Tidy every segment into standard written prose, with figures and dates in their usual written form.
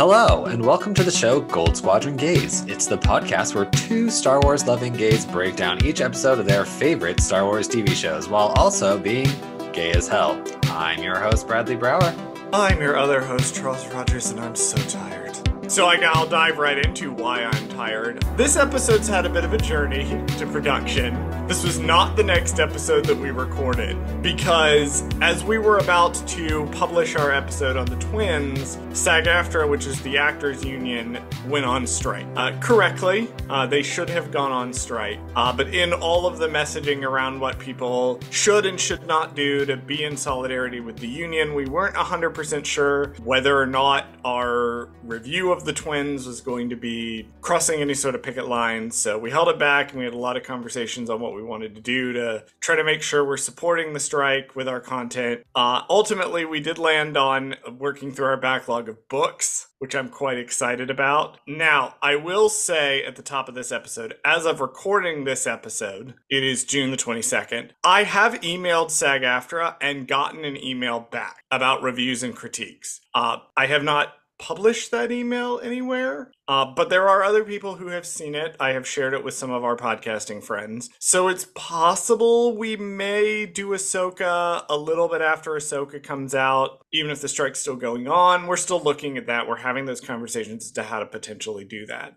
Hello, and welcome to the show Goldsquadrongays. It's the podcast where two Star Wars loving gays break down each episode of their favorite Star Wars TV shows while also being gay as hell. I'm your host, Bradley Brower. I'm your other host, Charles Rogers, and I'm so tired. So I'll dive right into why I'm tired. This episode's had a bit of a journey to production. This was not the next episode that we recorded, because as we were about to publish our episode on the twins, SAG-AFTRA, which is the actors union, went on strike. Correctly, they should have gone on strike, but in all of the messaging around what people should and should not do to be in solidarity with the union, we weren't 100% sure whether or not our review of the twins was going to be crossing any sort of picket lines, so we held it back and we had a lot of conversations on what we wanted to do to try to make sure we're supporting the strike with our content. Ultimately, we did land on working through our backlog of books, which I'm quite excited about. Now, I will say at the top of this episode, as of recording this episode, it is June the 22nd, I have emailed SAG-AFTRA and gotten an email back about reviews and critiques. I have not published that email anywhere, but there are other people who have seen it. I have shared it with some of our podcasting friends. So it's possible we may do Ahsoka a little bit after Ahsoka comes out, even if the strike's still going on. We're still looking at that. We're having those conversations as to how to potentially do that.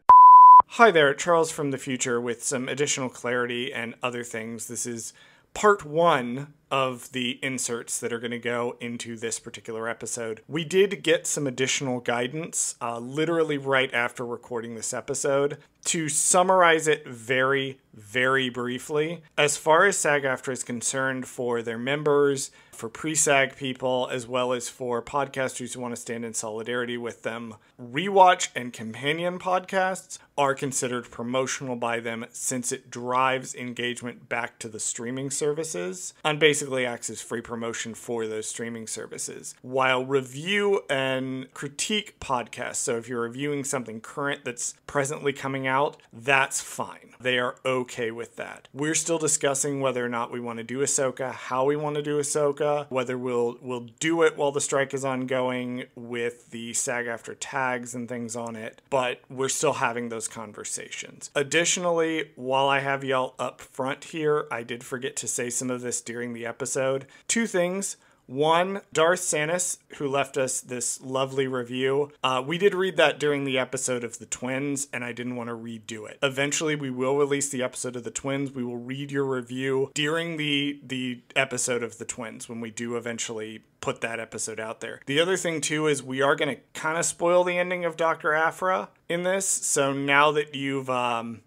Hi there, Charles from the future with some additional clarity and other things. This is part one of the inserts that are going to go into this particular episode. We did get some additional guidance literally right after recording this episode. To summarize it very, very briefly, as far as SAG-AFTRA is concerned, for their members, for pre-SAG people, as well as for podcasters who want to stand in solidarity with them, rewatch and companion podcasts are considered promotional by them since it drives engagement back to the streaming services and basically acts as free promotion for those streaming services. While review and critique podcasts, so if you're reviewing something current that's presently coming out, that's fine. They are okay with that. We're still discussing whether or not we want to do Ahsoka, how we want to do Ahsoka, whether we'll do it while the strike is ongoing with the SAG-AFTRA tags and things on it, but we're still having those conversations. Additionally, while I have y'all up front here, I did forget to say some of this during the episode. Two things. One, Darth Sanis, who left us this lovely review. We did read that during the episode of the twins, and I didn't want to redo it. Eventually, we will release the episode of the twins. We will read your review during the episode of the twins when we do eventually put that episode out there. The other thing, too, is we are going to kind of spoil the ending of Dr. Aphra in this. So now that you've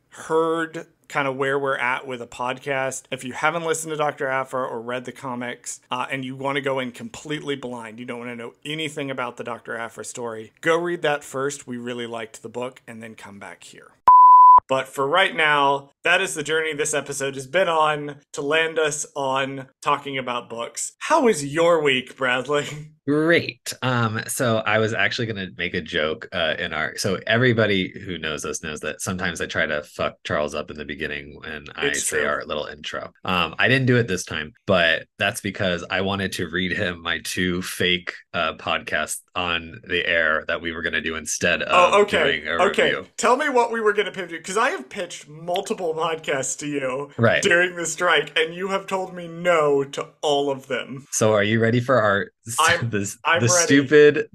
heard kind of where we're at with a podcast, if you haven't listened to Dr. Aphra or read the comics and you want to go in completely blind, you don't want to know anything about the Dr. Aphra story, go read that first. We really liked the book, and then come back here. But for right now, that is the journey this episode has been on to land us on talking about books. How was your week, Bradley? Great. So I was actually going to make a joke so everybody who knows us knows that sometimes I try to fuck Charles up in the beginning when I say our little intro. I didn't do it this time, but that's because I wanted to read him my two fake podcasts on the air that we were going to do instead of doing a review. Tell me what we were going to pitch, because I have pitched multiple podcasts to you during the strike, and you have told me no to all of them. So are you ready for our the stupid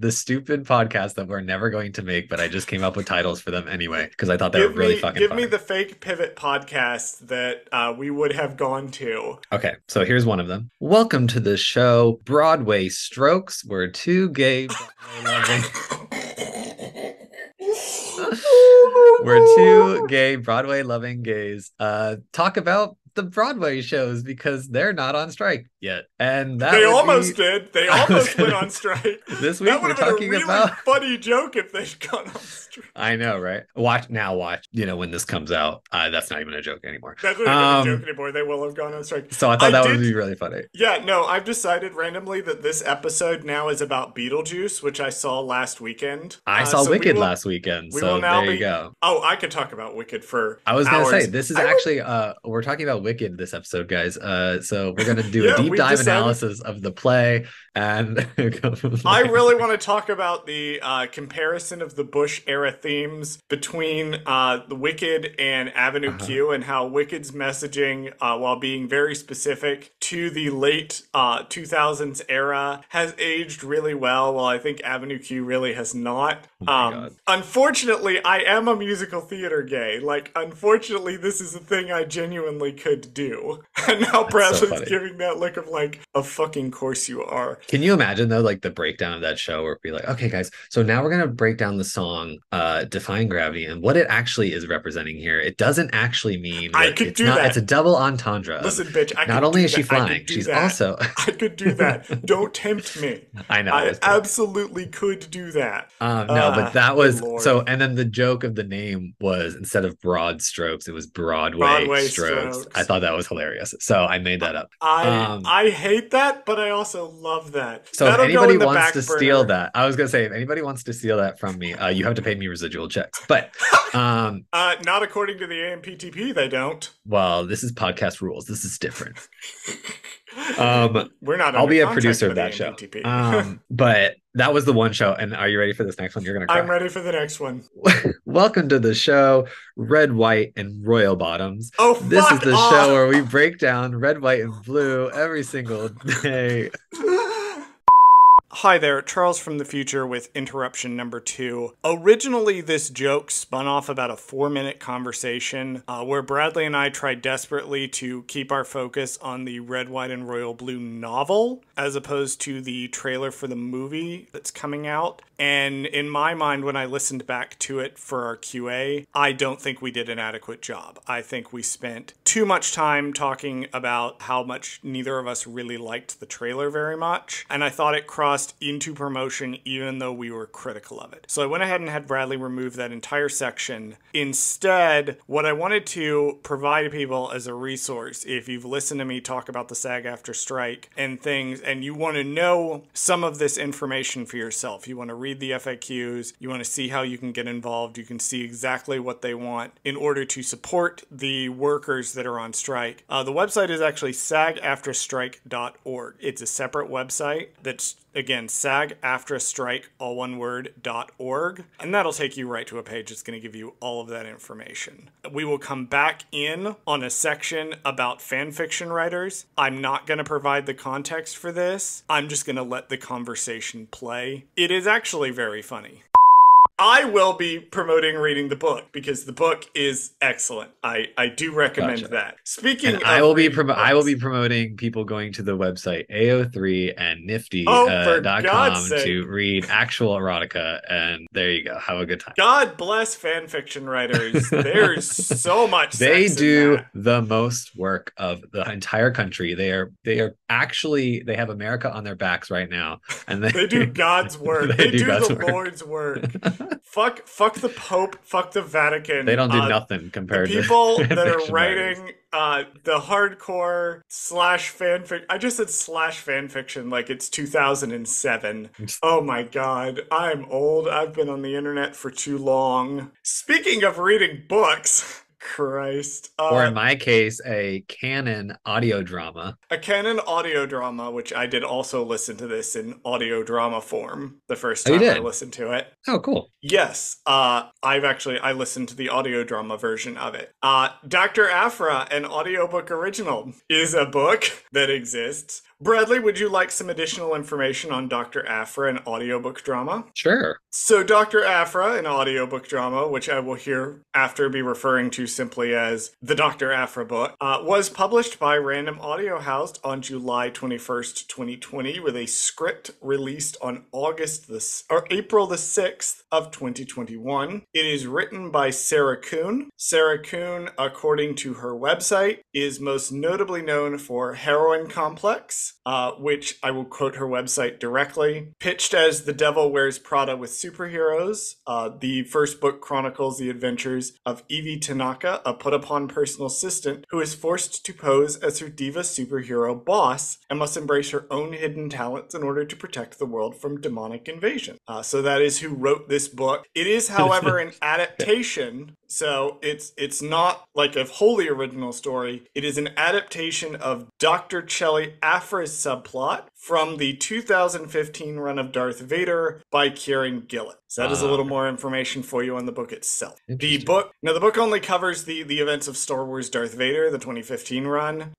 podcast that we're never going to make, but I just came up with titles for them anyway because I thought they were really fucking Give funny. me the fake pivot podcast that we would have gone to. Okay, so here's one of them. Welcome to the show Broadway Strokes, where two gay Broadway loving gays talk about the Broadway shows because they're not on strike yet. And that they almost did. They almost went on strike. This week we're talking about funny joke if they'd gone on strike. I know, right? Watch. When this comes out, that's not even a joke anymore. That's not even a joke anymore. They will have gone on strike. So I thought that would be really funny. Yeah, no, I've decided randomly that this episode now is about Beetlejuice, which I saw last weekend. I saw Wicked last weekend, so there you go. Oh, I could talk about Wicked for I was hours. going to say, this is we're talking about about Wicked this episode, guys. So we're gonna do a Yeah, deep we've dive decided. analysis of the play, and go from I there. really want to talk about the comparison of the Bush era themes between the Wicked and Avenue Uh-huh. Q, and how Wicked's messaging, while being very specific to the late 2000s era, has aged really well, while I think Avenue Q really has not. Oh my God. Unfortunately, I am a musical theater gay. Like, unfortunately, this is a thing I genuinely could do. And now That's so Bradley's funny. giving that look of like, of fucking course you are. Can you imagine though, like the breakdown of that show where it'd be like, okay, guys, so now we're gonna break down the song Defying Gravity and what it actually is representing here. It doesn't actually mean I what could it's do not, it's a that. double entendre of Listen, bitch, I not could only do is she that. I flying, could do she's that. also I could do that. Don't tempt me. I know it I was good. absolutely could do that. No, but that Good was so, lord. and then the joke of the name was instead of Broad Strokes, it was Broadway Broadway Strokes. I strokes. thought that was hilarious. So I made that up. I hate that, but I also love that. So if That'll go anybody in the wants to back steal burner. that, I was gonna say if anybody wants to steal that from me, you have to pay me residual checks. But Not according to the AMPTP, they don't. well, this is podcast rules. This is different. Um, We're not I'll under be a contract producer under of the that show. AMPTP. But that was the one show. And are you ready for this next one? You're gonna I'm cry. ready for the next one. Welcome to the show, Red, White, and Royal Bottoms. Oh, This is fuck the show off! where we break down red, white, and blue every single day. Hi there, Charles from the future with interruption number 2. Originally, this joke spun off about a 4-minute conversation where Bradley and I tried desperately to keep our focus on the Red, White, and Royal Blue novel as opposed to the trailer for the movie that's coming out. And in my mind, when I listened back to it for our QA, I don't think we did an adequate job. I think we spent too much time talking about how much neither of us really liked the trailer very much. And I thought it crossed into promotion even though we were critical of it. So I went ahead and had Bradley remove that entire section. Instead, what I wanted to provide people as a resource, if you've listened to me talk about the SAG-AFTRA strike and things, and you want to know some of this information for yourself, you want to read the FAQs, you want to see how you can get involved, you can see exactly what they want in order to support the workers that are on strike. The website is actually sagaftrastrike.org. It's a separate website that's, again, sagaftrastrike, all one word, .org. And that'll take you right to a page that's going to give you all of that information. We will come back in on a section about fanfiction writers. I'm not going to provide the context for this. I'm just going to let the conversation play. It is actually very funny. I will be promoting reading the book because the book is excellent. I do recommend Gotcha. that. Speaking And of I will be reading I will books- be promoting people going to the website AO3 and Nifty for dot God's com sake. to read actual erotica, and there you go. Have a good time. God bless fanfiction writers. There's so much They sex do in that. the most work of the entire country. They are actually they have America on their backs right now, and They do God's work. They do God's the work. Lord's work. Fuck the Pope. Fuck the Vatican. They don't do nothing The compared to people that are fiction writers. writing the hardcore slash fanfic. I just said slash fanfiction like it's 2007. Oh my god, I'm old. I've been on the internet for too long. Speaking of reading books, Christ. Or in my case, a canon audio drama. A canon audio drama, which I did also listen to this in audio drama form the first Oh, you time I did? listened to it. Oh, cool. Yes, I listened to the audio drama version of it. Dr. Aphra, an audiobook original, is a book that exists. Bradley, would you like some additional information on Dr. Aphra, an audiobook drama? Sure. So Dr. Aphra, an audiobook drama, which I will hereafter be referring to simply as the Dr. Aphra book, was published by Random Audio House on July 21st, 2020, with a script released on April the 6th of 2021. It is written by Sarah Kuhn. Sarah Kuhn, according to her website, is most notably known for Heroine Complex, which I will quote her website directly. Pitched as The Devil Wears Prada with superheroes, the first book chronicles the adventures of Evie Tanaka, a put-upon personal assistant who is forced to pose as her diva superhero boss and must embrace her own hidden talents in order to protect the world from demonic invasion. So that is who wrote this book. It is, however, an adaptation. So it's not like a wholly original story. It is an adaptation of Doctor Chelli Aphra's subplot from the 2015 run of Darth Vader by Kieran Gillen. So that is a little more information for you on the book itself. The book only covers the events of Star Wars Darth Vader, the 2015 run.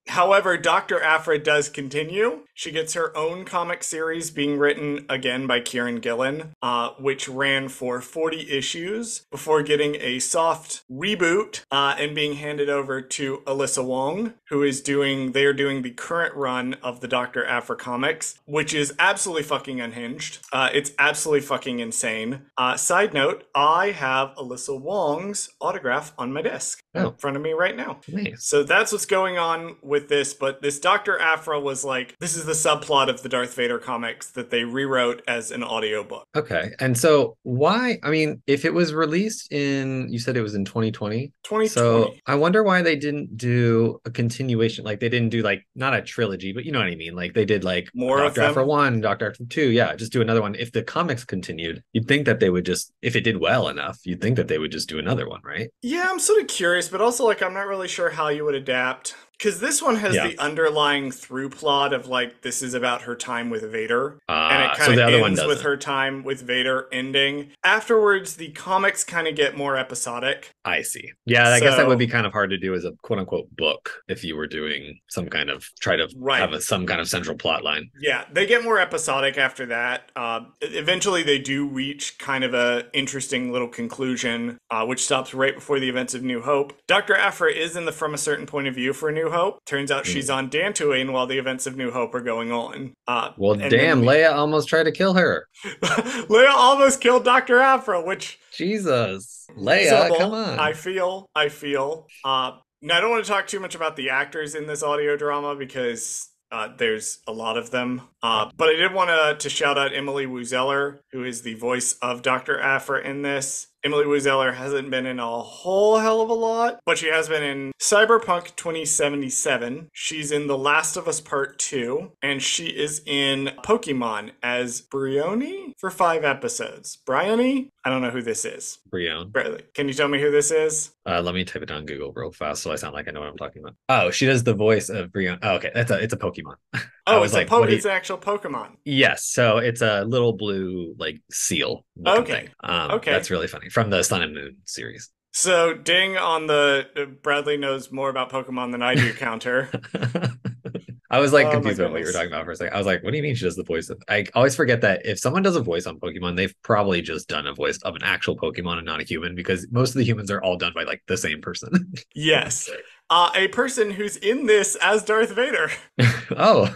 However, Dr. Aphra does continue. She gets her own comic series being written again by Kieran Gillen, which ran for 40 issues before getting a soft reboot and being handed over to Alyssa Wong, who is doing the current run of the Dr. Aphra comics, which is absolutely fucking unhinged. It's absolutely fucking insane. Side note, I have Alyssa Wong's autograph on my desk in front of me right now. Nice. So that's what's going on with this, but this Dr. Aphra was like, this is the subplot of the Darth Vader comics that they rewrote as an audiobook. Okay. And so why, I mean, if it was released in, you said it was in 2020? 2020. So I wonder why they didn't do a continuation. Like they didn't do like, not a trilogy, but you know what I mean? Like they did like more Dr. Aphra 1, Dr. Aphra 2. Yeah, just do another one. If the comics continued, you'd think that they would just, if it did well enough, you'd think that they would just do another one, right? Yeah, I'm sort of curious, but also like I'm not really sure how you would adapt. Because this one has the underlying through plot of like, this is about her time with Vader. And it kind of ends with her time with Vader ending. Afterwards, the comics kind of get more episodic. I see. Yeah, I guess that would be kind of hard to do as a quote unquote book if you were doing some kind of, have some kind of central plot line. Yeah, they get more episodic after that. Eventually, they do reach kind of a interesting little conclusion, which stops right before the events of New Hope. Dr. Aphra is in the From a Certain Point of View for New Hope. Turns out she's on Dantooine while the events of New Hope are going on. Well, damn, Leia almost tried to kill her. Leia almost killed Dr. Aphra, which... Jesus. Leia, come on. I feel. Now, I don't want to talk too much about the actors in this audio drama because... there's a lot of them. But I did want to shout out Emily Woozeller, who is the voice of Dr. Aphra in this. Emily Woozeller hasn't been in a whole hell of a lot, but she has been in Cyberpunk 2077. She's in The Last of Us Part 2, and she is in Pokemon as Bryony for 5 episodes. Bryony? I don't know who this is. Brion. Bradley, can you tell me who this is? Let me type it on Google real fast so I sound like I know what I'm talking about. Oh, she does the voice of Brion. Oh, okay. It's a Pokemon. Oh, it's it's an actual Pokemon. Yes. So it's a little blue like seal. Okay. Thing. Okay. That's really funny. From the Sun and Moon series. So ding on the Bradley knows more about Pokemon than I do counter. I was like confused about what you were talking about for a second. I was like, what do you mean she does the voice of... I always forget that if someone does a voice on Pokemon, they've probably just done a voice of an actual Pokemon and not a human, because most of the humans are all done by like the same person. Yes. A person who's in this as Darth Vader. Oh,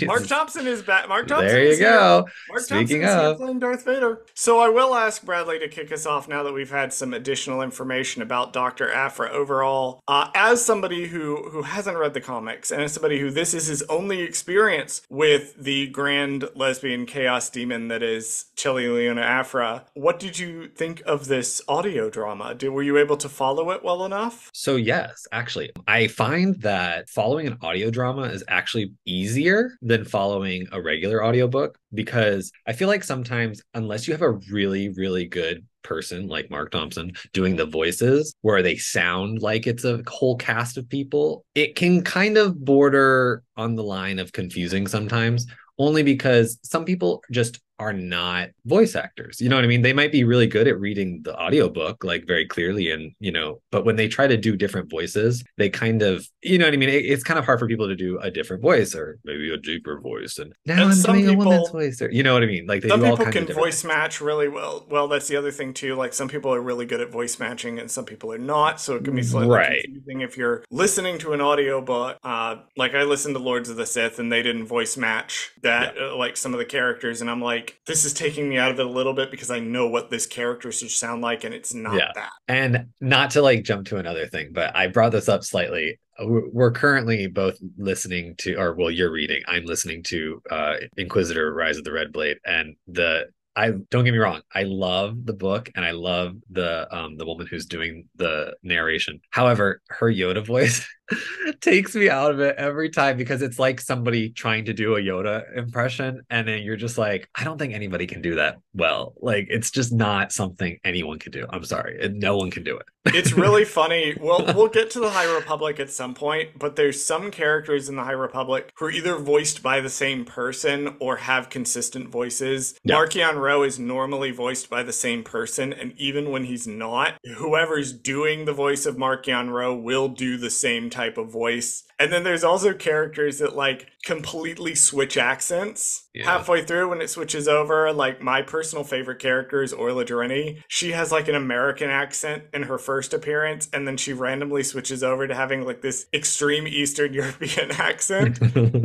Mark Thompson is back. Mark Thompson. There you go. Mark Speaking Thompson of playing Darth Vader. So I will ask Bradley to kick us off now that we've had some additional information about Dr. Aphra overall. As somebody who hasn't read the comics, and as somebody who this is his only experience with the grand lesbian chaos demon that is Chelli Aphra, what did you think of this audio drama? Were you able to follow it well enough? So yes, actually, I find that following an audio drama is actually easier than following a regular audiobook, because I feel like sometimes, unless you have a really, really good person like Mark Thompson doing the voices where they sound like it's a whole cast of people, it can kind of border on the line of confusing sometimes, only because some people just are not voice actors. You know what I mean? They might be really good at reading the audiobook, like very clearly. And, but when they try to do different voices, they kind of, you know what I mean? It's kind of hard for people to do a different voice or maybe a deeper voice. And now I'm doing a woman's voice. Or, you know what I mean? Like they some do all people kinds can of voice match really well. Well, that's the other thing too. Like some people are really good at voice matching and some people are not. So it can be slightly confusing if you're listening to an audiobook. Like I listened to Lords of the Sith and they didn't voice match that, like some of the characters. And I'm like, this is taking me out of it a little bit because I know what this character should sound like and it's not that. And not to like jump to another thing, but I brought this up slightly. We're currently both listening to, or well, you're reading, I'm listening to Inquisitor Rise of the Red Blade, and I don't get me wrong, I love the book and I love the woman who's doing the narration. However, her Yoda voice takes me out of it every time because it's like somebody trying to do a Yoda impression, and then you're just like, I don't think anybody can do that well. Like, it's just not something anyone can do. I'm sorry, no one can do It's it. really funny. Well, we'll get to the High Republic at some point, but there's some characters in the High Republic who are either voiced by the same person or have consistent voices. Yeah. Markion Ro is normally voiced by the same person, and even when he's not, whoever's doing the voice of Markion Ro will do the same type of voice. And then there's also characters that like completely switch accents halfway through when it switches over. Like my personal favorite character is Orla Jareni. She has like an American accent in her first appearance, and then she randomly switches over to having like this extreme Eastern European accent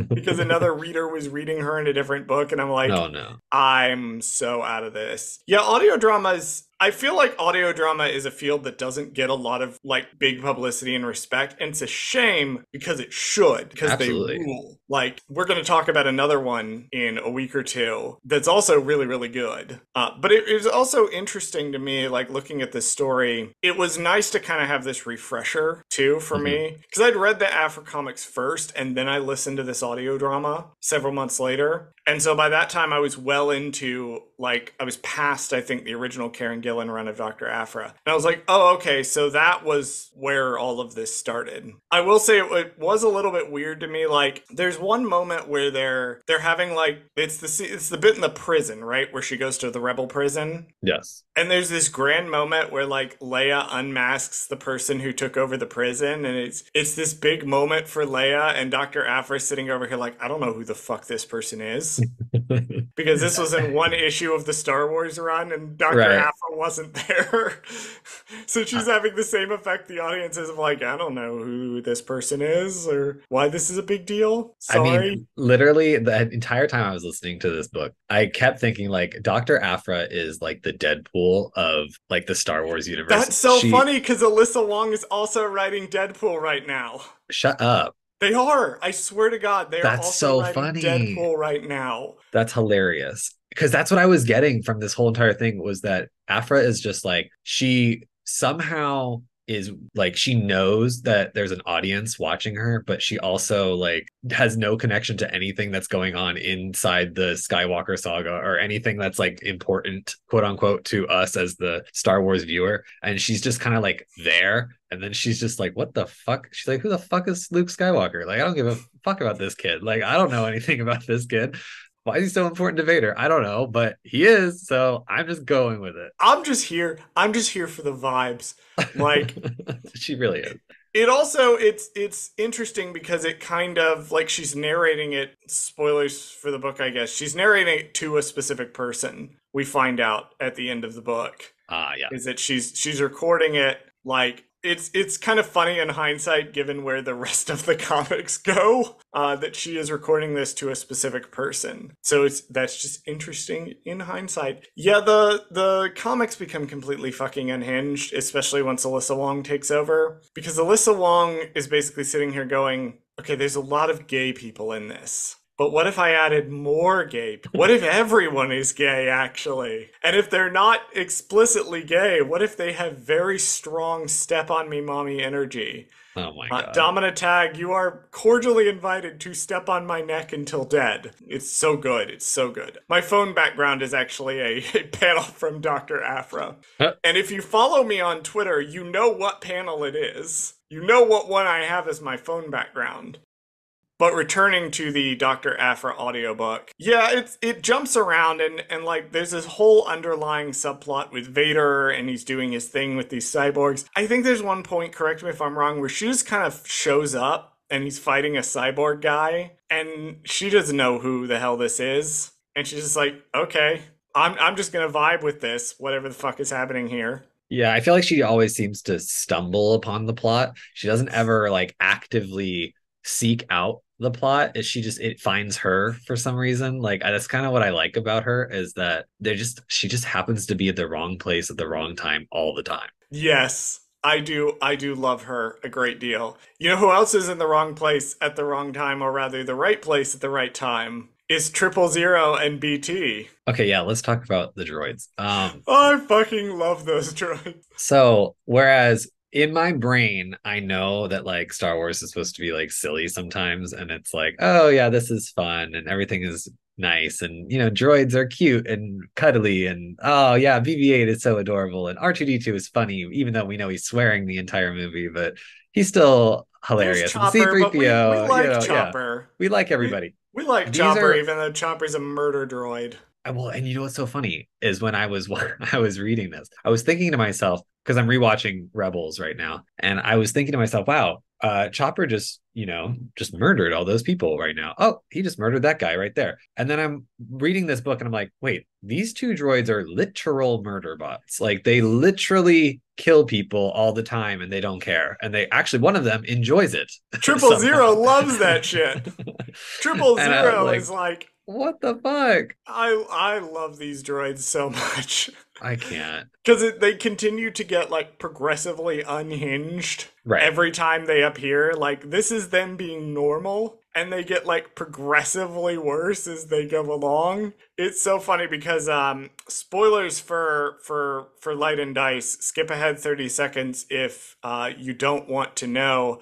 because another reader was reading her in a different book, and I'm like, oh no. I'm so out of this. Yeah, audio dramas. I feel like audio drama is a field that doesn't get a lot of like big publicity and respect, and it's a shame because it should, because Absolutely. they rule. Like we're going to talk about another one in a week or two that's also really, really good. But it is also interesting to me, like looking at this story. It was nice to kind of have this refresher too for me, because I'd read the Aphra comics first, and then I listened to this audio drama several months later. And so by that time, I was well into, like, I was past, I think, the original Karen Gillan run of Dr. Aphra. And I was like, oh, okay, so that was where all of this started. I will say it was a little bit weird to me. Like, there's one moment where they're having, like, it's the bit in the prison, right? Where she goes to the rebel prison. Yes. And there's this grand moment where, like, Leia unmasks the person who took over the prison. And it's this big moment for Leia, and Dr. Aphra sitting over here like, I don't know who the fuck this person is. Because this was in one issue of the Star Wars run, and Dr. Aphra wasn't there. So she's having the same effect the audience is of like, I don't know who this person is or why this is a big deal. Sorry. I mean, literally the entire time I was listening to this book, I kept thinking like Dr. Aphra is like the Deadpool of like the Star Wars universe. That's so funny because Alyssa Wong is also writing Deadpool right now. Shut up. They are. I swear to God, they are also writing funny. Deadpool right now. That's hilarious. Because that's what I was getting from this whole entire thing was that Aphra is just like, she somehow is like, she knows that there's an audience watching her, but she also like has no connection to anything that's going on inside the Skywalker saga or anything that's like important, quote unquote, to us as the Star Wars viewer. And she's just kind of like there. And then she's just like, what the fuck? She's like, who the fuck is Luke Skywalker? Like, I don't give a fuck about this kid. Like, I don't know anything about this kid. Why is he so important to Vader? I don't know, but he is, so I'm just going with it. I'm just here for the vibes. Like she really is. It also it's interesting because it kind of like she's narrating it, spoilers for the book, I guess. She's narrating it to a specific person. We find out at the end of the book. Yeah. Is that she's recording it like it's kind of funny in hindsight, given where the rest of the comics go, that she is recording this to a specific person. So that's just interesting in hindsight. Yeah, the comics become completely fucking unhinged, especially once Alyssa Wong takes over. Because Alyssa Wong is basically sitting here going, okay, there's a lot of gay people in this. But what if I added more gay? What if everyone is gay, actually? And if they're not explicitly gay, what if they have very strong step-on-me mommy energy? Oh my God. Domina Tag, you are cordially invited to step on my neck until dead. It's so good. It's so good. My phone background is actually a panel from Dr. Aphra. And if you follow me on Twitter, you know what panel it is. You know what one I have as my phone background. But returning to the Dr. Aphra audiobook, yeah, it jumps around and like there's this whole underlying subplot with Vader and he's doing his thing with these cyborgs. I think there's one point, correct me if I'm wrong, where she just kind of shows up and he's fighting a cyborg guy and she doesn't know who the hell this is. And she's just like, okay, I'm just gonna vibe with this, whatever the fuck is happening here. Yeah, I feel like she always seems to stumble upon the plot. She doesn't ever like actively seek out the plot. It finds her for some reason. Like that's kind of what I like about her is that she just happens to be at the wrong place at the wrong time all the time. Yes, I do love her a great deal. You know who else is in the wrong place at the wrong time, or rather the right place at the right time? Is 000 and BT. Okay, yeah, let's talk about the droids. I fucking love those droids. So whereas in my brain, I know that like Star Wars is supposed to be like silly sometimes, and it's like, oh yeah, this is fun, and everything is nice, and droids are cute and cuddly, and oh yeah, BB-8 is so adorable, and R2D2 is funny, even though we know he's swearing the entire movie, but he's still There's hilarious. And Chopper, but we C-3PO, like yeah, Chopper. we like We everybody. we like These Chopper, are even though Chopper's a murder droid. well, and you know what's so funny is when I was I was reading this, I was thinking to myself because I'm rewatching Rebels right now, and I was thinking to myself, wow, Chopper just just murdered all those people right now. Oh, he just murdered that guy right there. And then I'm reading this book and I'm like, wait, these two droids are literal murder bots. Like they literally kill people all the time and they don't care. And they actually one of them enjoys it. 000 loves that shit. 000 like, is like, what the fuck? I love these droids so much. I can't. Because they continue to get, like, progressively unhinged every time they appear. Like, this is them being normal, and they get, like, progressively worse as they go along. It's so funny because, spoilers for Light and Dice, skip ahead 30 seconds if you don't want to know.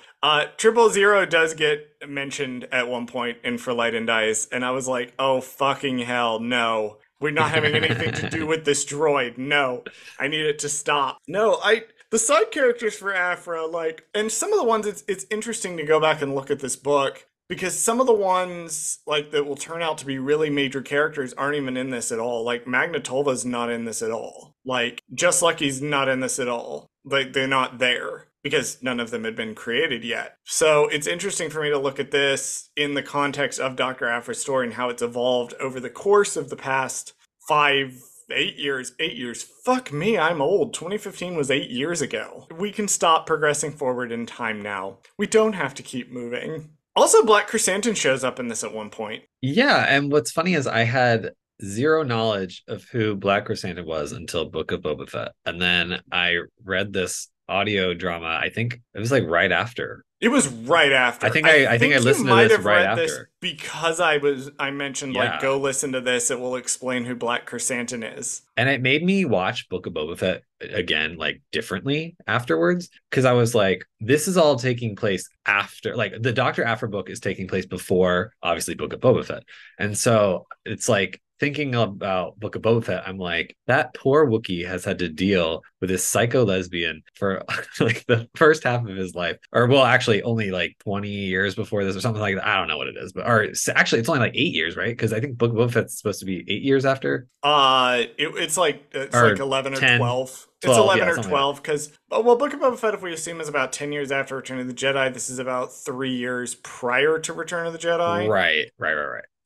000 does get mentioned at one point in For Light and Dice, and I was like, oh, fucking hell, no. We're not having anything to do with this droid. No, I need it to stop. No, the side characters for Aphra, like, and some of the ones, it's interesting to go back and look at this book because some of the ones, like, that will turn out to be really major characters aren't even in this at all. Like, Magnetolva's not in this at all. Like, Just Lucky's not in this at all. Like, they're not there because none of them had been created yet. So it's interesting for me to look at this in the context of Dr. Aphra's story and how it's evolved over the course of the past 8 years. Fuck me, I'm old. 2015 was 8 years ago. We can stop progressing forward in time now. We don't have to keep moving. Also, Black Chrysanthemum shows up in this at one point. Yeah, and what's funny is I had zero knowledge of who Black Chrysanthemum was until Book of Boba Fett. And then I read this audio drama. I think it was like right after. It was right after. I think I listened to this right after. This because I mentioned like go listen to this. It will explain who Black Chrysanthemum is. And it made me watch Book of Boba Fett again, like differently afterwards, because I was like, this is all taking place after, like the Dr. Aphra book is taking place before, obviously, Book of Boba Fett, and so it's like thinking about Book of Boba Fett, I'm like, that poor Wookiee has had to deal with this psycho lesbian for like the first half of his life, or well, actually only like 20 years before this or something like that. I don't know what it is, but or actually it's only like 8 years, right? Because I think Book of Boba Fett's supposed to be 8 years after. It's like 11 or 10, 12. It's 11 or 12 like because well, Book of Boba Fett, if we assume, is about 10 years after Return of the Jedi. This is about 3 years prior to Return of the Jedi. Right.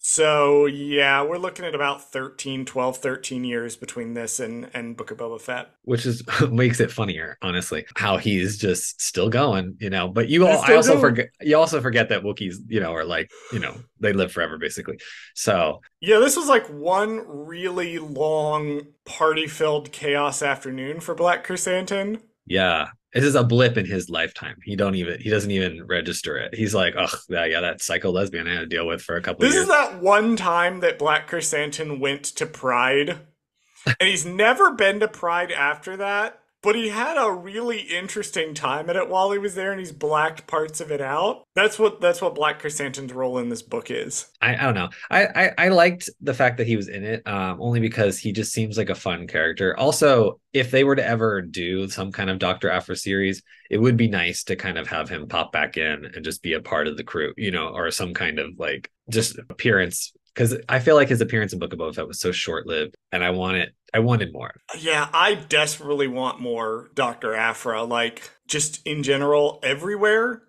So, yeah, we're looking at about 12, 13 years between this and Book of Boba Fett. Which is makes it funnier, honestly, how he's just still going, but you also forget that Wookiees, are like, they live forever, basically. So yeah, this was like one really long party-filled chaos afternoon for Black Chrysanthemum. Yeah. This is a blip in his lifetime. He doesn't even register it. He's like, oh, yeah, that psycho lesbian I had to deal with for a couple of years. This is that one time that Black Chrysanthemum went to Pride. And he's never been to Pride after that. But he had a really interesting time at it while he was there, and he's blacked parts of it out. That's what Black Chrysanthemum's role in this book is. I don't know. I liked the fact that he was in it, only because he just seems like a fun character. Also, if they were to ever do some kind of Dr. Aphra series, it would be nice to kind of have him pop back in and just be a part of the crew, or some kind of like just appearance. Because I feel like his appearance in Book of Boba Fett was so short-lived, and I wanted more. Yeah, I desperately want more Dr. Aphra, like, just in general, everywhere.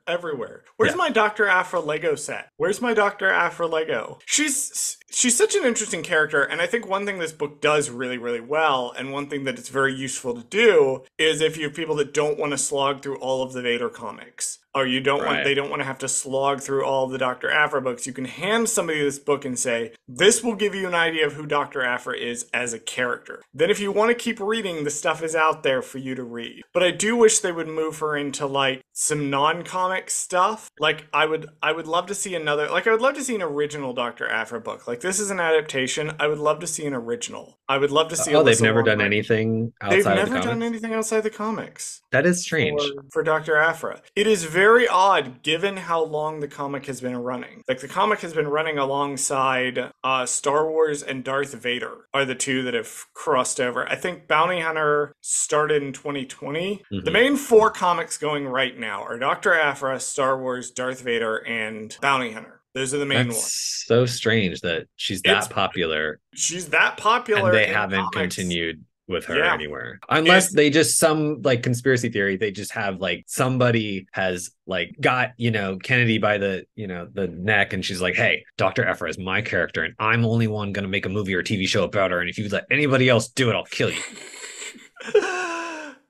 Where's my Dr. Aphra Lego set? Where's my Dr. Aphra Lego? She's such an interesting character, and I think one thing this book does really, really well, and one thing that it's very useful to do, is if you have people that don't want to slog through all of the Vader comics, or they don't want to have to slog through all of the Dr. Aphra books, you can hand somebody this book and say, this will give you an idea of who Dr. Aphra is as a character. character. Then if you want to keep reading, the stuff is out there for you to read. But I do wish they would move her into like some non-comic stuff. Like I would love to see another, like I would love to see an original Dr. Aphra book. Like this is an adaptation. I would love to see an original. I would love to see. Oh, they've never done anything outside of the comics? They've never done anything outside the comics. That is strange. For Dr. Aphra. It is very odd given how long the comic has been running. Like the comic has been running alongside Star Wars and Darth Vader are the two that have crossed over. I think Bounty Hunter started in 2020. Mm-hmm. The main 4 comics going right now are Dr. Aphra, Star Wars, Darth Vader, and Bounty Hunter. Those are the main ones. So strange that she's that popular. She's that popular. And they haven't continued with her anywhere. Unless they just, some like conspiracy theory, they just have like somebody has like got, Kennedy by the, the neck, and she's like, hey, Dr. Aphra is my character and I'm only one going to make a movie or TV show about her. And if you let anybody else do it, I'll kill you.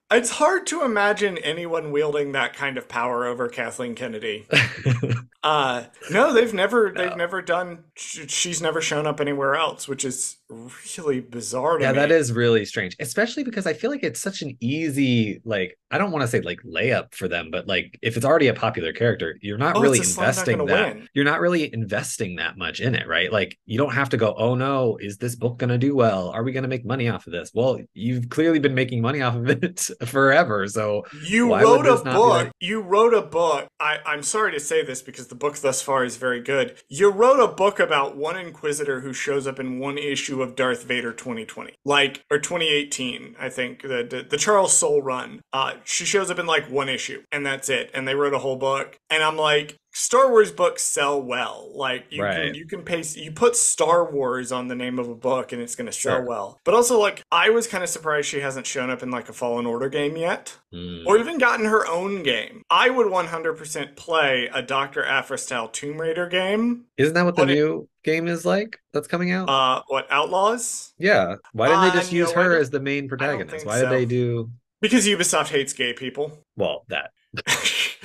It's hard to imagine anyone wielding that kind of power over Kathleen Kennedy. No, they've never done. She's never shown up anywhere else, which is really bizarre to me. Yeah, that is really strange, especially because I feel like it's such an easy, like, I don't want to say like layup for them, but like if it's already a popular character, you're not really investing that. You're not really investing that much in it, right? Like you don't have to go, oh no, is this book going to do well? Are we going to make money off of this? Well, you've clearly been making money off of it forever. So you wrote a book. You wrote a book. I'm sorry to say this because the book thus far is very good. You wrote a book about one Inquisitor who shows up in one issue of Darth Vader 2020, or 2018, I think, the Charles Soule run. She shows up in like one issue, and that's it. And they wrote a whole book, and I'm like, Star Wars books sell well. Like you can you put Star Wars on the name of a book and it's going to sell well. But also, like, I was kind of surprised she hasn't shown up in like a Fallen Order game yet, or even gotten her own game. I would 100% play a Dr. Aphra style Tomb Raider game. Isn't that what the new game is like that's coming out? What, Outlaws? Yeah. Why didn't they just use her as the main protagonist? Why did they do? Because Ubisoft hates gay people. Well, that.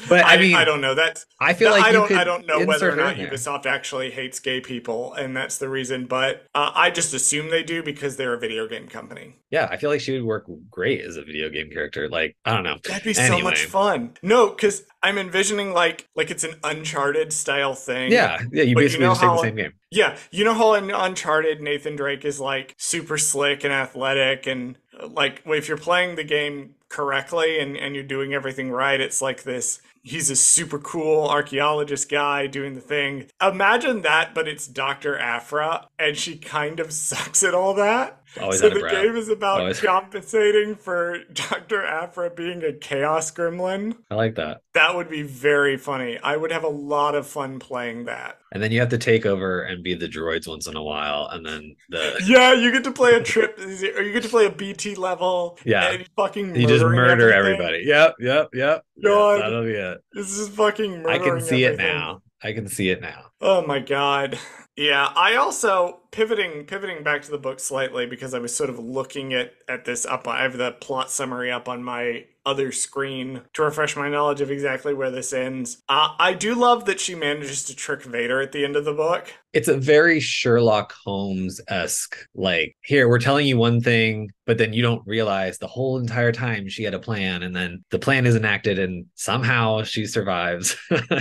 But I mean, I don't know. I feel like I don't know whether or not Ubisoft actually hates gay people, and that's the reason. But I just assume they do because they're a video game company. Yeah, I feel like she would work great as a video game character. Like, I don't know. That'd be so much fun. No, because I'm envisioning like it's an Uncharted style thing. Yeah, you basically just take the same game. Yeah, you know how in Uncharted Nathan Drake is like super slick and athletic, and like if you're playing the game correctly and you're doing everything right, it's like this. He's a super cool archaeologist guy doing the thing. Imagine that, but it's Dr. Aphra, and she kind of sucks at all that. So the game is about compensating for Dr. Aphra being a chaos gremlin. I like that. That would be very funny. I would have a lot of fun playing that. And then you have to take over and be the droids once in a while, and then yeah, you get to play a trip, or you get to play a BT level. Yeah, and you just murder everybody. Yep. God, yeah, that'll be it. This is fucking murdering. I can see it now. Oh my god. Yeah, I also pivoting back to the book slightly because I was sort of looking at this up. I have the plot summary up on my other screen to refresh my knowledge of exactly where this ends. I do love that she manages to trick Vader at the end of the book. It's a very Sherlock Holmes-esque, like, here, we're telling you one thing, but then you don't realize the whole entire time she had a plan, and then the plan is enacted, and somehow she survives.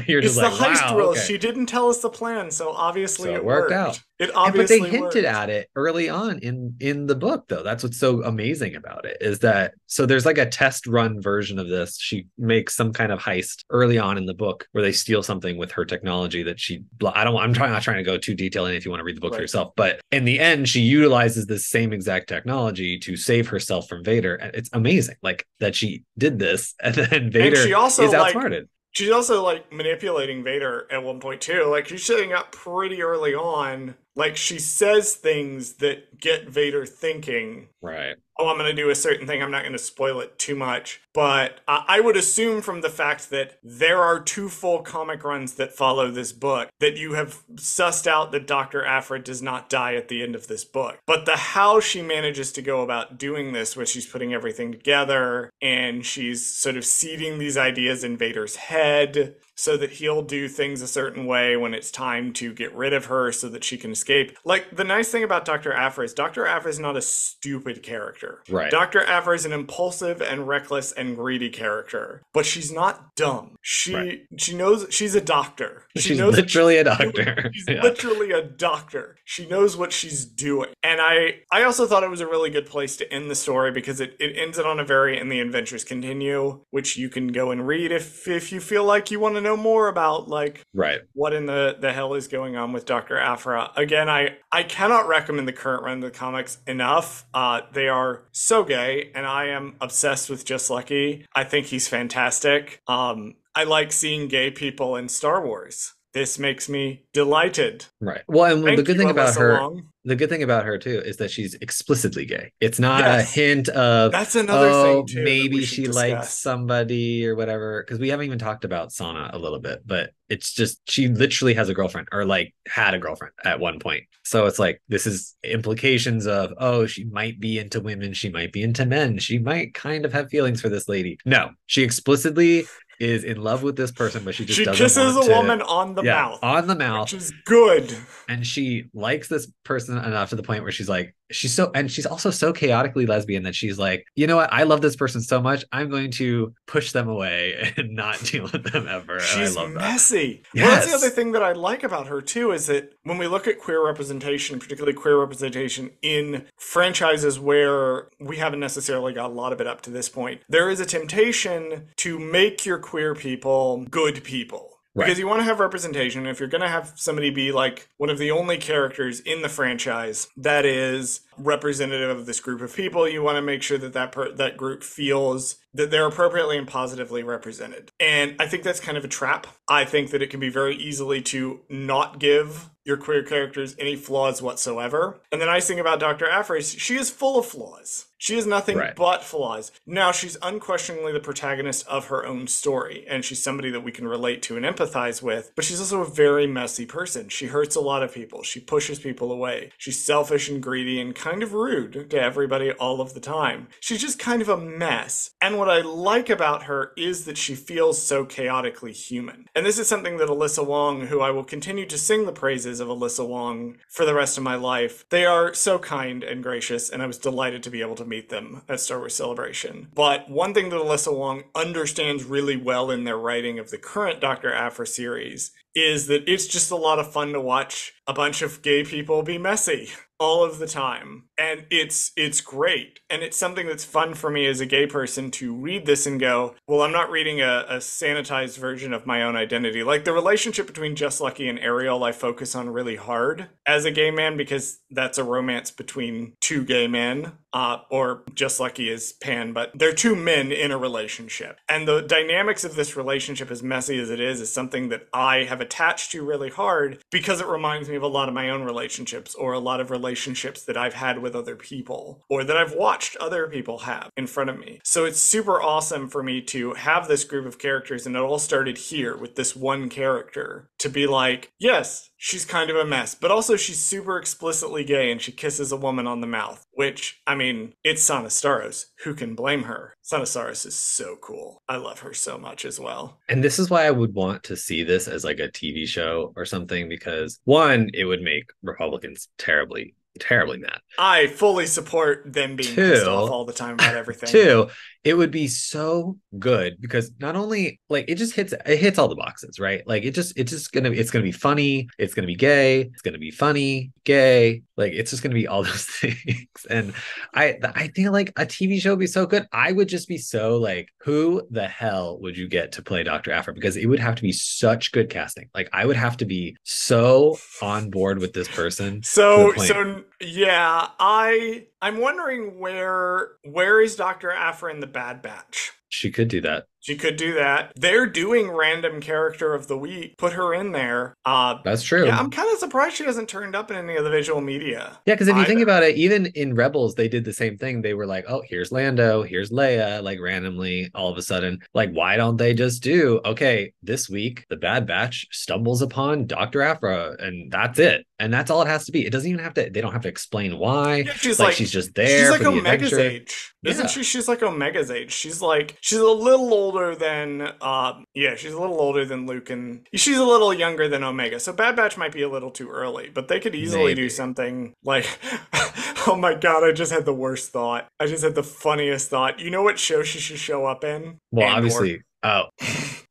You're just like, wow. It's the heist drill. Okay. She didn't tell us the plan, so obviously it worked out. It obviously but they hinted at it early on in the book, though. That's what's so amazing about it, is that, so there's like a test run version of this. She makes some kind of heist early on in the book where they steal something with her technology that I'm not trying to go too detailed in if you want to read the book for yourself, but in the end she utilizes this same exact technology to save herself from Vader. And it's amazing, like, that she did this, and then Vader is outsmarted. She's also like manipulating Vader at one point too. Like, she's setting up pretty early on. Like, she says things that get Vader thinking, right, oh, I'm going to do a certain thing. I'm not going to spoil it too much. But I would assume from the fact that there are 2 full comic runs that follow this book that you have sussed out that Dr. Aphra does not die at the end of this book. But the how she manages to go about doing this, where she's putting everything together and she's sort of seeding these ideas in Vader's head so that he'll do things a certain way when it's time to get rid of her so that she can escape. Like, the nice thing about Dr. Aphra is not a stupid character. Right. Dr. Aphra is an impulsive and reckless and greedy character, but she's not dumb. She knows she's a doctor. She's literally a doctor. She's literally a doctor. She knows what she's doing. And I also thought it was a really good place to end the story because it ends it on a very "and the adventures continue," which you can go and read if you feel like you want to know more about, like, what in the hell is going on with Dr. Aphra. Again, I cannot recommend the current run of the comics enough. They are so gay, and I am obsessed with Just Lucky. I think he's fantastic. I like seeing gay people in Star Wars. This makes me delighted. Right. Well, and the good thing about her, the good thing about her too, is that she's explicitly gay. It's not a hint of, that's another thing too, maybe she likes somebody or whatever. Because we haven't even talked about Sana a little bit, but it's just, she literally has a girlfriend, or like had a girlfriend at one point. So it's like, this is implications of, oh, she might be into women. She might be into men. She might kind of have feelings for this lady. No, she explicitly is in love with this person, but she doesn't kisses want a woman on the mouth. On the mouth. Which is good. And she likes this person enough to the point where she's like, she's also so chaotically lesbian that she's like, you know what? I love this person so much, I'm going to push them away and not deal with them ever. She's I love messy. Yes. Well, that's the other thing that I like about her too, is that when we look at queer representation, particularly queer representation in franchises where we haven't necessarily got a lot of it up to this point, there is a temptation to make your queer people good people. Right. Because you want to have representation. If you're going to have somebody be like one of the only characters in the franchise that is representative of this group of people, you want to make sure that that group feels that they're appropriately and positively represented. And I think that's kind of a trap. I think that it can be very easily to not give your queer characters any flaws whatsoever. And the nice thing about Dr. Aphra is she is full of flaws. She has nothing but flaws. Now, she's unquestionably the protagonist of her own story, and she's somebody that we can relate to and empathize with, but she's also a very messy person. She hurts a lot of people. She pushes people away. She's selfish and greedy and kind of rude to everybody all of the time. She's just kind of a mess. And what I like about her is that she feels so chaotically human. And this is something that Alyssa Wong, who I will continue to sing the praises of Alyssa Wong for the rest of my life, they are so kind and gracious, and I was delighted to be able to meet them at Star Wars Celebration. But one thing that Alyssa Wong understands really well in their writing of the current Dr. Aphra series is that it's just a lot of fun to watch a bunch of gay people be messy all of the time. And it's great. And it's something that's fun for me as a gay person to read this and go, well, I'm not reading a sanitized version of my own identity. Like the relationship between Just Lucky and Ariel, I focus on really hard as a gay man because that's a romance between two gay men. Or Just Lucky is pan, but they're two men in a relationship. And the dynamics of this relationship, as messy as it is something that I have attached to really hard because it reminds me of a lot of my own relationships or a lot of relationships that I've had with other people or that I've watched other people have in front of me. So it's super awesome for me to have this group of characters, and it all started here with this one character, to be like, yes, she's kind of a mess, but also she's super explicitly gay and she kisses a woman on the mouth, which, I mean, it's Sana Staros. Who can blame her? Sana Staros is so cool. I love her so much as well. And this is why I would want to see this as like a TV show or something, because one, it would make Republicans terribly mad. I fully support them being pissed off all the time about everything. Two, it would be so good because not only like it hits all the boxes, right? Like it's gonna be funny, it's gonna be gay, it's gonna be funny, gay, like it's just gonna be all those things. And I feel like a TV show would be so good. I would just be so like, who the hell would you get to play Dr. Aphra? Because it would have to be such good casting. Like I would have to be so on board with this person. So yeah, I'm wondering where is Dr. Aphra in the Bad Batch? She could do that. She could do that. They're doing random character of the week. Put her in there. That's true. Yeah, I'm kind of surprised she hasn't turned up in any of the visual media. Yeah, because if you think about it, even in Rebels, they did the same thing. They were like, oh, here's Lando, here's Leia, like randomly all of a sudden. Like, why don't they just do, okay, this week, the Bad Batch stumbles upon Dr. Aphra, and that's it. And that's all it has to be. It doesn't even have to, they don't have to explain why. Yeah, she's just there. She's like for the Omega's adventure. age. Isn't she? She's like Omega's age. She's a little older than, she's a little older than Luke, and she's a little younger than Omega. So Bad Batch might be a little too early, but they could easily do Maybe. something like, oh my God, I just had the worst thought. I just had the funniest thought. You know what show she should show up in? Well, Andor. obviously, oh,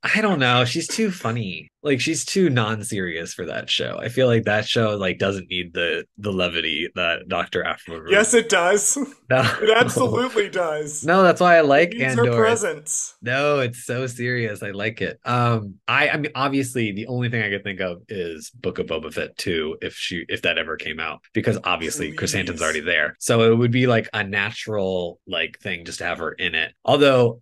I don't know. She's too funny. Like she's too non-serious for that show. I feel like that show like doesn't need the levity that Dr. Aphra Yes, it does. It No. absolutely does. No, that's why I It like needs her Andor. presence. No, it's so serious. I like it. I mean obviously the only thing I could think of is Book of Boba Fett 2 if that ever came out because obviously Chrysanthemum's already Please. there. So it would be like a natural like thing just to have her in it. Although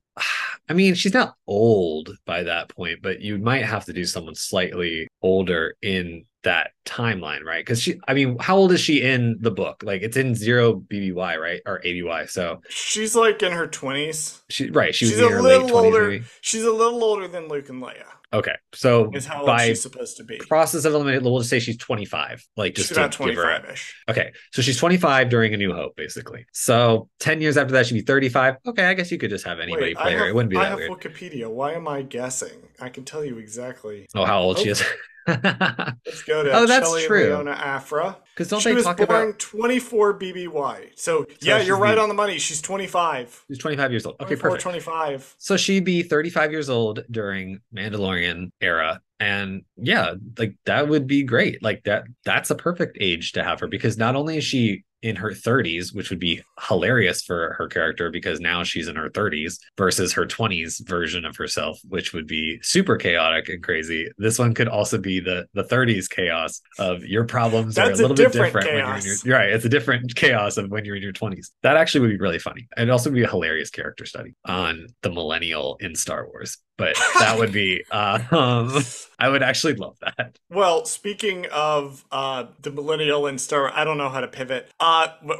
I mean, she's not old by that point, but you might have to do someone slightly older in that timeline, right? Because I mean, how old is she in the book? Like, it's in zero BBY, right, or ABY. So She's like in her 20s. she would She's be a in her late little 20s, older. maybe. She's a little older than Luke and Leia. Okay, so Is how old by she's supposed to be. process of elimination, we'll just say she's 25, like She's just to about give her a 25-ish. okay. So she's 25 during A New Hope, basically. So 10 years after that, she'd be 35. Okay, I guess you could just have anybody Wait, play her. It wouldn't be I that have weird. Wikipedia. Why am I guessing? I can tell you exactly. Oh, how old Oh, she is. let's go to Oh, that's Chelli true. Leona Aphra. Because don't She they was talk about born 24 BBY. So, so yeah, you're she's right the on the money. She's 25. she's 25 years old. Okay, 24, perfect. 25. So she'd be 35 years old during Mandalorian era. And yeah, like that would be great. Like that's a perfect age to have her because not only is she in her 30s, which would be hilarious for her character because now she's in her 30s versus her 20s version of herself, which would be super chaotic and crazy. This one could also be the 30s chaos of your problems are a That's a little bit different different when you're in your chaos. right. It's a different chaos of when you're in your 20s. That actually would be really funny. It'd also be a hilarious character study on the millennial in Star Wars. But that would be I would actually love that. Well, speaking of the millennial and Star, I don't know how to pivot.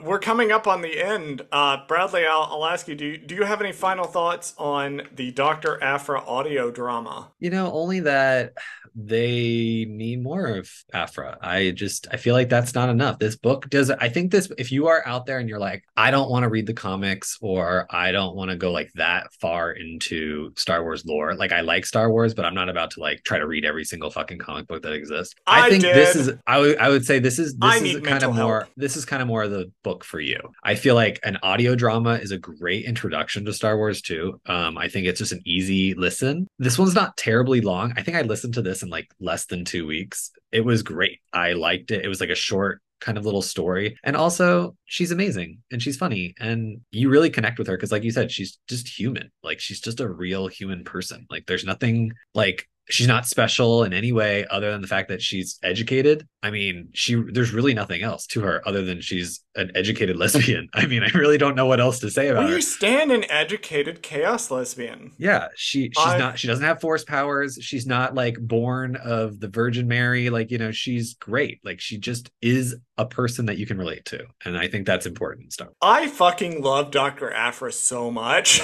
We're coming up on the end. Bradley, I'll ask you: do you have any final thoughts on the Doctor Aphra audio drama? You know, only that they need more of Afra. I feel like that's not enough. This book does I think this if you are out there and you're like, I don't want to read the comics or I don't want to go like that far into Star Wars lore. Like I like Star Wars, but I'm not about to like try to read every single fucking comic book that exists. I I think this is did. I would say I this is need kind of mental help. more this is kind of more of the book for you. I feel like an audio drama is a great introduction to Star Wars too. I think it's just an easy listen. This one's not terribly long. I think I listened to this in like less than 2 weeks. It was great. I liked it. It was like a short kind of little story. And also, she's amazing and she's funny. And you really connect with her because, like you said, she's just human. Like, she's just a real human person. Like, there's nothing like she's not special in any way other than the fact that she's educated. I mean, there's really nothing else to her other than she's an educated lesbian. I mean, I really don't know what else to say about Will her. you stand an educated chaos lesbian? Yeah, she's I not she doesn't have force powers. She's not like born of the Virgin Mary. Like, she's great. Like she just is a person that you can relate to. And I think that's important stuff. I fucking love Dr. Aphra so much.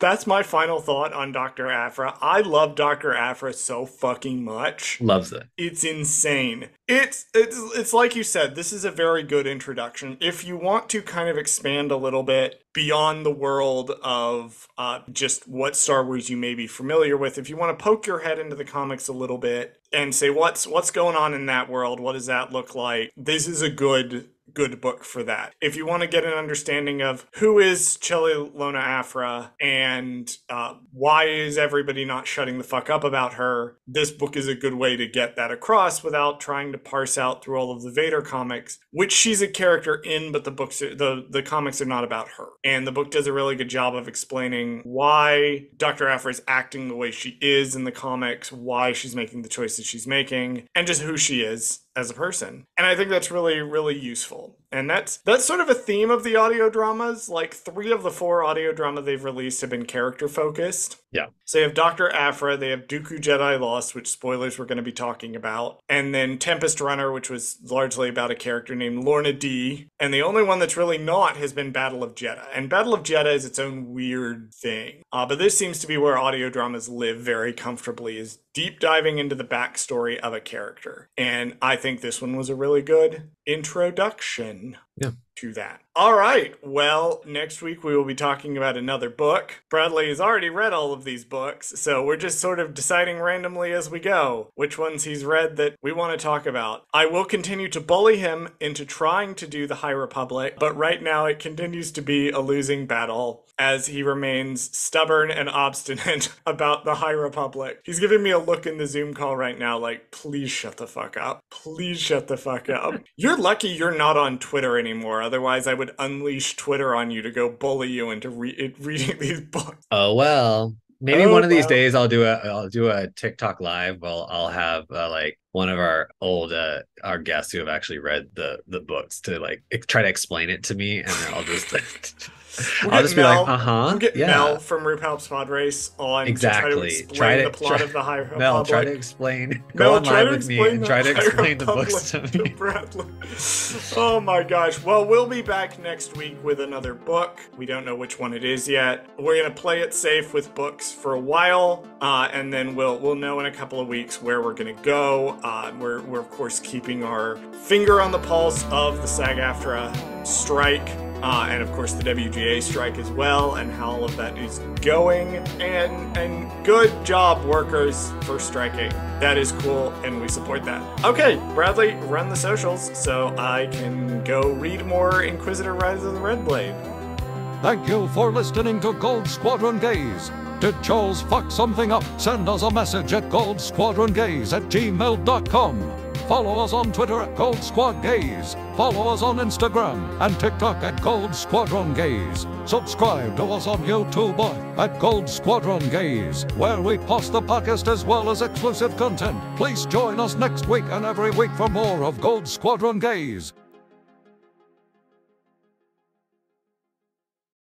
That's my final thought on Dr. Aphra. I love Dr. Aphra so fucking much. Loves it. It's insane. It's like you said, this is a very good introduction. If you want to kind of expand a little bit beyond the world of just what Star Wars you may be familiar with, if you want to poke your head into the comics a little bit and say what's going on in that world, what does that look like? This is a good book for that. If you want to get an understanding of who is Chelli Leona Aphra and why is everybody not shutting the fuck up about her, this book is a good way to get that across without trying to parse out through all of the Vader comics, which she's a character in, but the comics are not about her. And the book does a really good job of explaining why Dr. Aphra is acting the way she is in the comics, why she's making the choices she's making, and just who she is as a person. And I think that's really, really useful. And that's sort of a theme of the audio dramas. Like 3 of the 4 audio drama they've released have been character focused. Yeah. So they have Dr. Aphra, they have Dooku Jedi Lost, which spoilers we're going to be talking about, and then Tempest Runner, which was largely about a character named Lorna D. And the only one that's really not has been Battle of Jedha. And Battle of Jedha is its own weird thing. But this seems to be where audio dramas live very comfortably, is deep diving into the backstory of a character. And I think this one was a really good introduction. Yeah. to that. All right, well, next week we will be talking about another book. Bradley has already read all of these books, so we're just sort of deciding randomly as we go which ones he's read that we want to talk about. I will continue to bully him into trying to do the High Republic, but right now it continues to be a losing battle as he remains stubborn and obstinate about the High Republic. He's giving me a look in the Zoom call right now like, please shut the fuck up. Please shut the fuck up. You're lucky you're not on Twitter anymore, otherwise I would unleash Twitter on you to go bully you into reading these books. Oh well, maybe one of these days I'll do a TikTok live. Well, I'll have like one of our old our guests who have actually read the books to like try to explain it to me, and then I'll just I'll just be like, I'm getting Mel from RuPaul's Pod Race on exactly. to try to explain the plot of the High Republic. Mel, try to explain. Go on live with me and try to explain the books to me. Bradley. Oh my gosh. Well, we'll be back next week with another book. We don't know which one it is yet. We're gonna play it safe with books for a while, and then we'll know in a couple of weeks where we're gonna go. We're of course keeping our finger on the pulse of the SAG-AFTRA strike. And of course the WGA strike as well, and how all of that is going, and good job workers for striking. That is cool, and we support that. Okay, Bradley, run the socials so I can go read more Inquisitor Rise of the Red Blade. Thank you for listening to Gold Squadron Gaze. Did Charles fuck something up? Send us a message at goldsquadrongaze@gmail.com. Follow us on Twitter at Gold Squad Gaze. Follow us on Instagram and TikTok at Gold Squadron Gaze. Subscribe to us on YouTube at Gold Squadron Gaze, where we post the podcast as well as exclusive content. Please join us next week and every week for more of Gold Squadron Gaze.